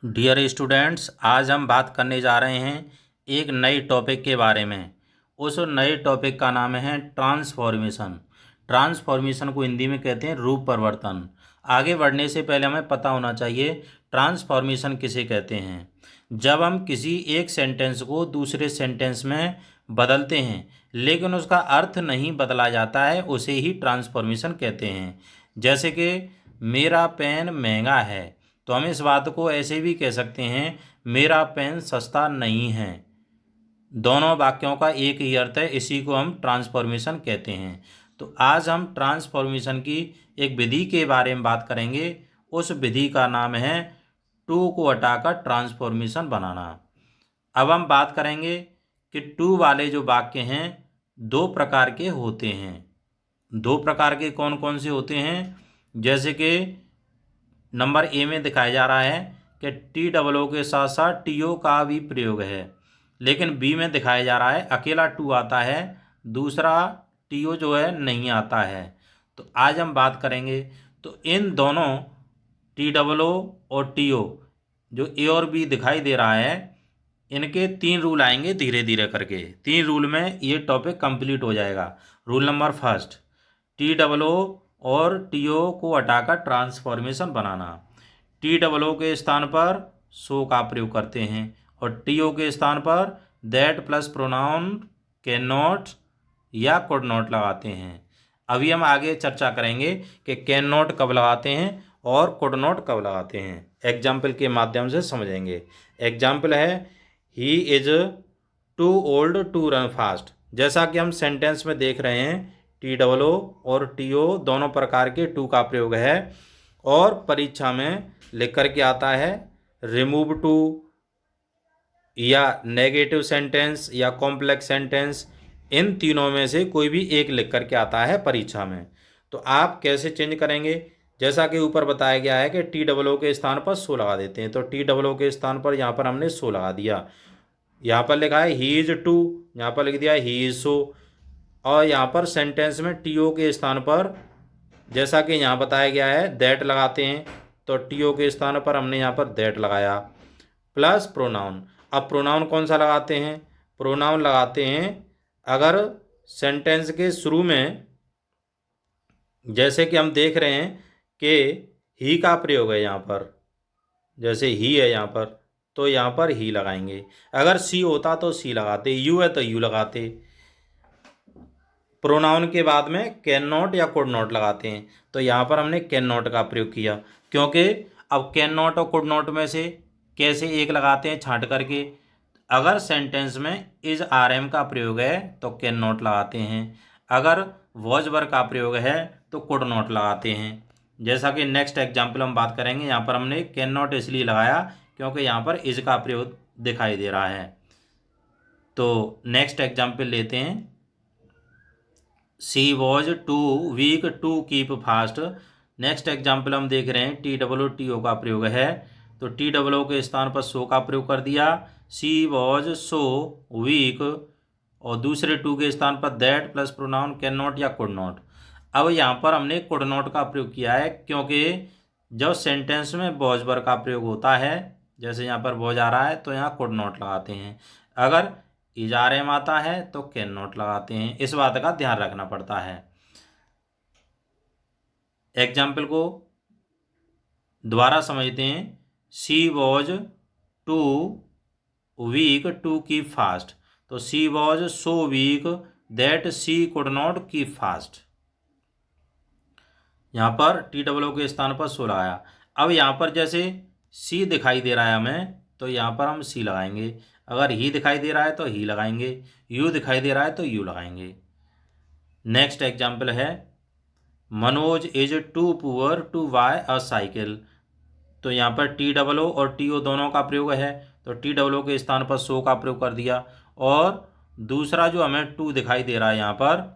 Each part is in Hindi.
डियर स्टूडेंट्स, आज हम बात करने जा रहे हैं एक नए टॉपिक के बारे में। उस नए टॉपिक का नाम है ट्रांसफॉर्मेशन। ट्रांसफॉर्मेशन को हिंदी में कहते हैं रूप परिवर्तन। आगे बढ़ने से पहले हमें पता होना चाहिए ट्रांसफॉर्मेशन किसे कहते हैं। जब हम किसी एक सेंटेंस को दूसरे सेंटेंस में बदलते हैं लेकिन उसका अर्थ नहीं बदला जाता है, उसे ही ट्रांसफॉर्मेशन कहते हैं। जैसे कि मेरा पेन महंगा है, तो हम इस बात को ऐसे भी कह सकते हैं मेरा पेन सस्ता नहीं है। दोनों वाक्यों का एक ही अर्थ है, इसी को हम ट्रांसफॉर्मेशन कहते हैं। तो आज हम ट्रांसफॉर्मेशन की एक विधि के बारे में बात करेंगे। उस विधि का नाम है टू को हटाकर ट्रांसफॉर्मेशन बनाना। अब हम बात करेंगे कि टू वाले जो वाक्य हैं दो प्रकार के होते हैं। दो प्रकार के कौन कौन से होते हैं? जैसे कि नंबर ए में दिखाया जा रहा है कि टी डबल ओ के साथ साथ टी ओ का भी प्रयोग है, लेकिन बी में दिखाया जा रहा है अकेला टू आता है, दूसरा टी ओ जो है नहीं आता है। तो आज हम बात करेंगे तो इन दोनों टी डबल ओ और टी ओ जो ए और बी दिखाई दे रहा है, इनके तीन रूल आएंगे धीरे धीरे करके। तीन रूल में ये टॉपिक कंप्लीट हो जाएगा। Rule number first, T double O और टी ओ को हटाकर ट्रांसफॉर्मेशन बनाना। टी डबल ओ के स्थान पर सो का प्रयोग करते हैं और टी ओ के स्थान पर that plus pronoun can not या कुड नॉट लगाते हैं। अभी हम आगे चर्चा करेंगे कि कैन नॉट कब लगाते हैं और कुड नॉट कब लगाते हैं। एग्जाम्पल के माध्यम से समझेंगे। एग्जाम्पल है he is too old to run fast. जैसा कि हम सेंटेंस में देख रहे हैं टी डबल ओ और टी ओ दोनों प्रकार के टू का प्रयोग है और परीक्षा में लिख करके आता है रिमूव टू या नेगेटिव सेंटेंस या कॉम्प्लेक्स सेंटेंस। इन तीनों में से कोई भी एक लिख करके आता है परीक्षा में। तो आप कैसे चेंज करेंगे? जैसा कि ऊपर बताया गया है कि टी डबल ओ के स्थान पर सो लगा देते हैं, तो टी डबल ओ के स्थान पर यहाँ पर हमने सो लगा दिया। यहाँ पर लिखा है ही इज टू, यहाँ पर लिख दिया ही इज सो। और यहाँ पर सेंटेंस में टी ओ के स्थान पर जैसा कि यहाँ बताया गया है दैट लगाते हैं, तो टी ओ के स्थान पर हमने यहाँ पर दैट लगाया प्लस प्रोनाउन। अब प्रोनाउन कौन सा लगाते हैं? प्रोनाउन लगाते हैं अगर सेंटेंस के शुरू में, जैसे कि हम देख रहे हैं कि ही का प्रयोग है यहाँ पर, जैसे ही है यहाँ पर, तो यहाँ पर ही लगाएंगे। अगर सी होता तो सी लगाते, यू है तो यू लगाते। प्रोनाउन के बाद में कैन नॉट या कुड नॉट लगाते हैं, तो यहाँ पर हमने कैन नॉट का प्रयोग किया, क्योंकि अब कैन नॉट और कुड नॉट में से कैसे एक लगाते हैं छांट करके। अगर सेंटेंस में इज आर एम का प्रयोग है तो कैन नॉट लगाते हैं, अगर वॉज वर का प्रयोग है तो कुड नॉट लगाते हैं। जैसा कि नेक्स्ट एग्जाम्पल हम बात करेंगे, यहाँ पर हमने कैन नॉट इसलिए लगाया क्योंकि यहाँ पर इज का प्रयोग दिखाई दे रहा है। तो नेक्स्ट एग्जाम्पल लेते हैं। She was too weak to keep fast. Next example हम देख रहे हैं T double O T O का प्रयोग है, तो टी डबल ओ के स्थान पर सो का प्रयोग कर दिया। शी वॉज सो वीक और दूसरे टू के स्थान पर that plus pronoun can not या कुड नॉट। अब यहाँ पर हमने कुड नॉट का प्रयोग किया है क्योंकि जब सेंटेंस में वॉज वर का प्रयोग होता है, जैसे यहाँ पर वॉज आ रहा है तो यहाँ कुड नॉट लगाते हैं। अगर इज आर एम आता है तो कैन नॉट लगाते हैं। इस बात का ध्यान रखना पड़ता है। एग्जाम्पल को दोबारा समझते हैं। She was too weak to keep fast, तो she was so weak that she could not keep fast. यहाँ पर टी डबल ओ के स्थान पर सो लगाया। अब यहाँ पर जैसे सी दिखाई दे रहा है हमें, तो यहाँ पर हम सी लगाएंगे। अगर ही दिखाई दे रहा है तो ही लगाएंगे, यू दिखाई दे रहा है तो यू लगाएंगे। नेक्स्ट एग्जाम्पल है Manoj is too poor to buy a cycle. तो यहाँ पर टी डबल ओ और टी ओ दोनों का प्रयोग है, तो टी डबल ओ के स्थान पर सो का प्रयोग कर दिया और दूसरा जो हमें टू दिखाई दे रहा है यहाँ पर,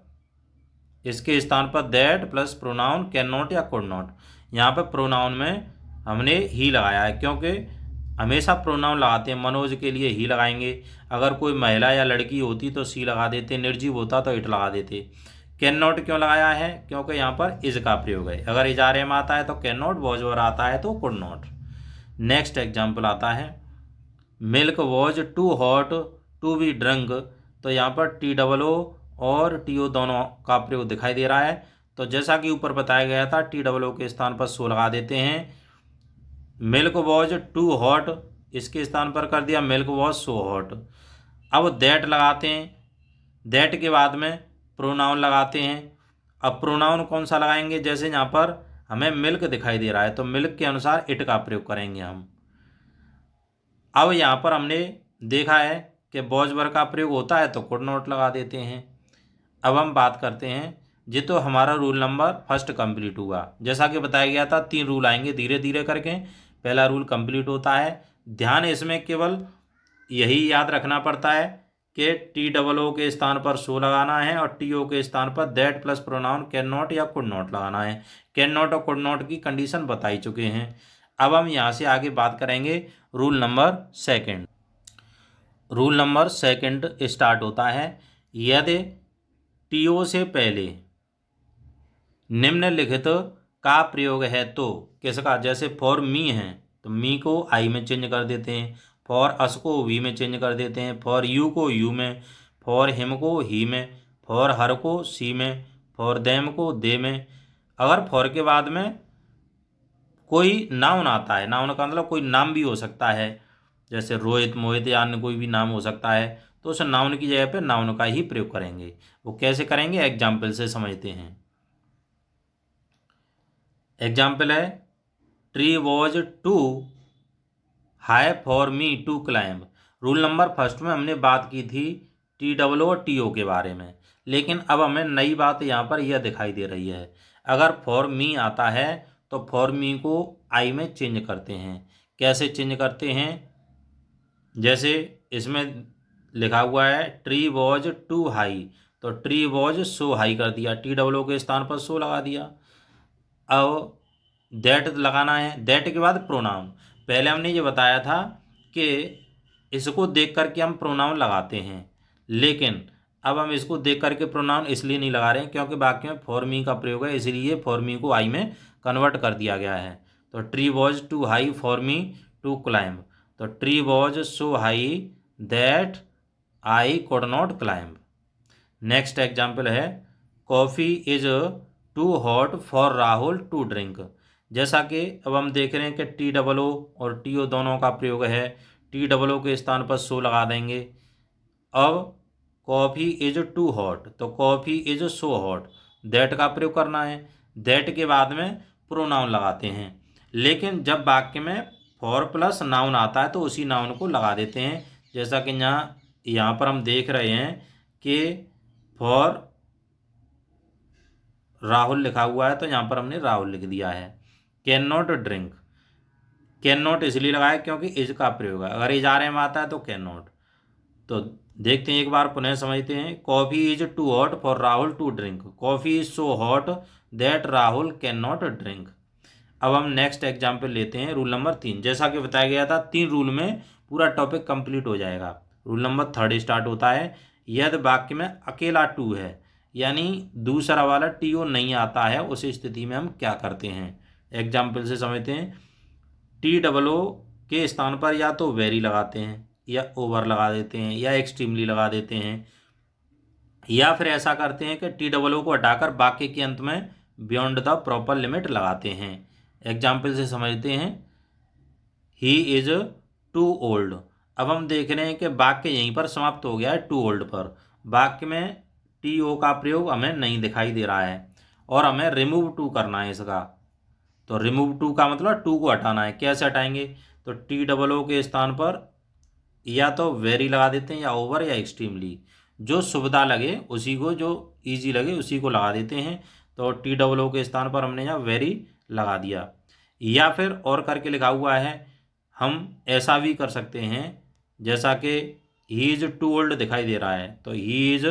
इसके स्थान पर that plus pronoun can not या कुड नॉट। यहाँ पर प्रोनाउन में हमने ही लगाया है क्योंकि हमेशा प्रोनाउन लगाते हैं। मनोज के लिए ही लगाएंगे, अगर कोई महिला या लड़की होती तो सी लगा देते, निर्जीव होता तो इट लगा देते। कैन नॉट क्यों लगाया है? क्योंकि यहाँ पर इज का प्रयोग है। अगर इज आर एम आता है तो कैन नॉट, वॉज वर आता है तो कुड नॉट। नेक्स्ट एग्जाम्पल आता है milk was too hot to be drunk. तो यहाँ पर TOO और TO दोनों का प्रयोग दिखाई दे रहा है। तो जैसा कि ऊपर बताया गया था TOO के स्थान पर सो लगा देते हैं। मिल्क वॉज टू हॉट, इसके स्थान पर कर दिया मिल्क वॉज सो हॉट। अब दैट लगाते हैं, दैट के बाद में प्रोनाउन लगाते हैं। अब प्रोनाउन कौन सा लगाएंगे, जैसे यहाँ पर हमें मिल्क दिखाई दे रहा है तो मिल्क के अनुसार इट का प्रयोग करेंगे हम। अब यहाँ पर हमने देखा है कि वॉज वर्ब का प्रयोग होता है तो कुड नॉट लगा देते हैं। अब हम बात करते हैं जी, तो हमारा रूल नंबर फर्स्ट कंप्लीट हुआ। जैसा कि बताया गया था 3 रूल आएंगे धीरे धीरे करके। पहला रूल कंप्लीट होता है, ध्यान इसमें केवल यही याद रखना पड़ता है कि TOO के स्थान पर सो लगाना है और TO के स्थान पर that plus pronoun can not या कुड नॉट लगाना है। कैन नॉट और कुड नॉट की कंडीशन बताई चुके हैं। अब हम यहाँ से आगे बात करेंगे rule number second. Rule number second start होता है, यदि TO से पहले निम्नलिखित का प्रयोग है तो किसका, जैसे फॉर मी है तो मी को आई में चेंज कर देते हैं, फॉर अस को वी में चेंज कर देते हैं, फॉर यू को यू में, फॉर हिम को ही में, फॉर हर को सी में, फॉर देम को दे में। अगर फॉर के बाद में कोई नाउन आता है, नाउन का मतलब कोई नाम भी हो सकता है, जैसे रोहित मोहित या अन्य कोई भी नाम हो सकता है, तो उस नाउन की जगह पे नाउन का ही प्रयोग करेंगे। वो कैसे करेंगे एग्जाम्पल से समझते हैं। एग्जाम्पल है tree was too high for me to climb. Rule number first में हमने बात की थी TOO और TO के बारे में, लेकिन अब हमें नई बात यहाँ पर यह दिखाई दे रही है। अगर फॉर मी आता है तो फॉर मी को आई में चेंज करते हैं। कैसे चेंज करते हैं, जैसे इसमें लिखा हुआ है ट्री वॉज टू हाई, तो ट्री वॉज सो हाई कर दिया, TOO के स्थान पर सो लगा दिया। अब दैट लगाना है, दैट के बाद प्रोनाउन। पहले हमने ये बताया था कि इसको देख करके हम प्रोनाउन लगाते हैं, लेकिन अब हम इसको देख करके प्रोनाउन इसलिए नहीं लगा रहे हैं क्योंकि बाकी में फॉर मी का प्रयोग है, इसलिए फॉर मी को आई में कन्वर्ट कर दिया गया है। तो tree was too high for me to climb, तो tree was so high that I could not climb. Next example है coffee is too hot for Rahul to drink. जैसा कि अब हम देख रहे हैं कि TOO और TO दोनों का प्रयोग है, TOO के स्थान पर सो लगा देंगे। अब कॉफ़ी इज टू हॉट, तो coffee is so hot, that का प्रयोग करना है। दैट के बाद में प्रोनाउन लगाते हैं, लेकिन जब वाक्य में फॉर प्लस नाउन आता है तो उसी नाउन को लगा देते हैं। जैसा कि यहाँ पर हम देख रहे हैं कि फॉर राहुल लिखा हुआ है तो यहाँ पर हमने राहुल लिख दिया है। Can not drink, can not इसलिए लगाया क्योंकि इज का प्रयोग है, अगर इज आर में आता है तो कैन नॉट। तो देखते हैं एक बार पुनः समझते हैं। Coffee is too hot for Rahul to drink, coffee is so hot that Rahul can not drink. अब हम नेक्स्ट एग्जाम्पल लेते हैं रूल नंबर 3। जैसा कि बताया गया था 3 रूल में पूरा टॉपिक कंप्लीट हो जाएगा। रूल नंबर 3 स्टार्ट होता है, यदि वाक्य में अकेला टू है यानी दूसरा वाला TO नहीं आता है, उस स्थिति में हम क्या करते हैं एग्जाम्पल से समझते हैं। TOO के स्थान पर या तो वेरी लगाते हैं या ओवर लगा देते हैं या एक्सट्रीमली लगा देते हैं, या फिर ऐसा करते हैं कि TOO को हटाकर वाक्य के अंत में बियॉन्ड द प्रॉपर लिमिट लगाते हैं। एग्जाम्पल से समझते हैं ही इज टू ओल्ड। अब हम देख रहे हैं कि वाक्य यहीं पर समाप्त हो गया है टू ओल्ड पर, वाक्य में TO का प्रयोग हमें नहीं दिखाई दे रहा है और हमें रिमूव टू करना है इसका। तो रिमूव टू का मतलब टू को हटाना है। कैसे हटाएंगे, तो TOO के स्थान पर या तो वेरी लगा देते हैं या ओवर या एक्सट्रीमली, जो सुविधा लगे उसी को, जो इजी लगे उसी को लगा देते हैं। तो TOO के स्थान पर हमने यहाँ वेरी लगा दिया, या फिर और करके लिखा हुआ है। हम ऐसा भी कर सकते हैं जैसा कि ही इज़ टू ओल्ड दिखाई दे रहा है तो ही इज़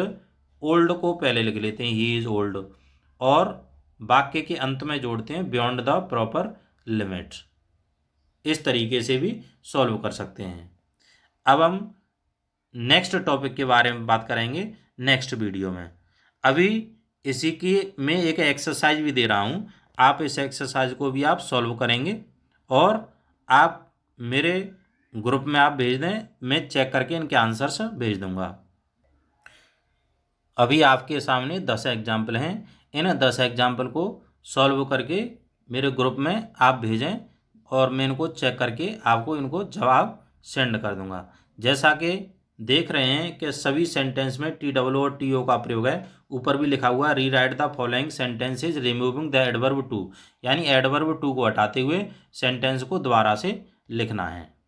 ओल्ड को पहले लिख लेते हैं ही इज़ ओल्ड, और वाक्य के अंत में जोड़ते हैं बियॉन्ड द प्रॉपर लिमिट। इस तरीके से भी सॉल्व कर सकते हैं। अब हम नेक्स्ट टॉपिक के बारे में बात करेंगे नेक्स्ट वीडियो में। अभी इसी की मैं एक एक्सरसाइज भी दे रहा हूँ, आप इस एक्सरसाइज को भी आप सॉल्व करेंगे और आप मेरे ग्रुप में आप भेज दें, मैं चेक करके इनके आंसर्स भेज दूंगा। अभी आपके सामने 10 एग्जाम्पल हैं, इन 10 एग्जाम्पल को सॉल्व करके मेरे ग्रुप में आप भेजें और मैं इनको चेक करके आपको इनको जवाब सेंड कर दूंगा। जैसा कि देख रहे हैं कि सभी सेंटेंस में टी डब्ल्यू और टी ओ का प्रयोग है। ऊपर भी लिखा हुआ rewrite the following sentences removing the adverb too, यानी एडवर्ब टू को हटाते हुए सेंटेंस को दोबारा से लिखना है।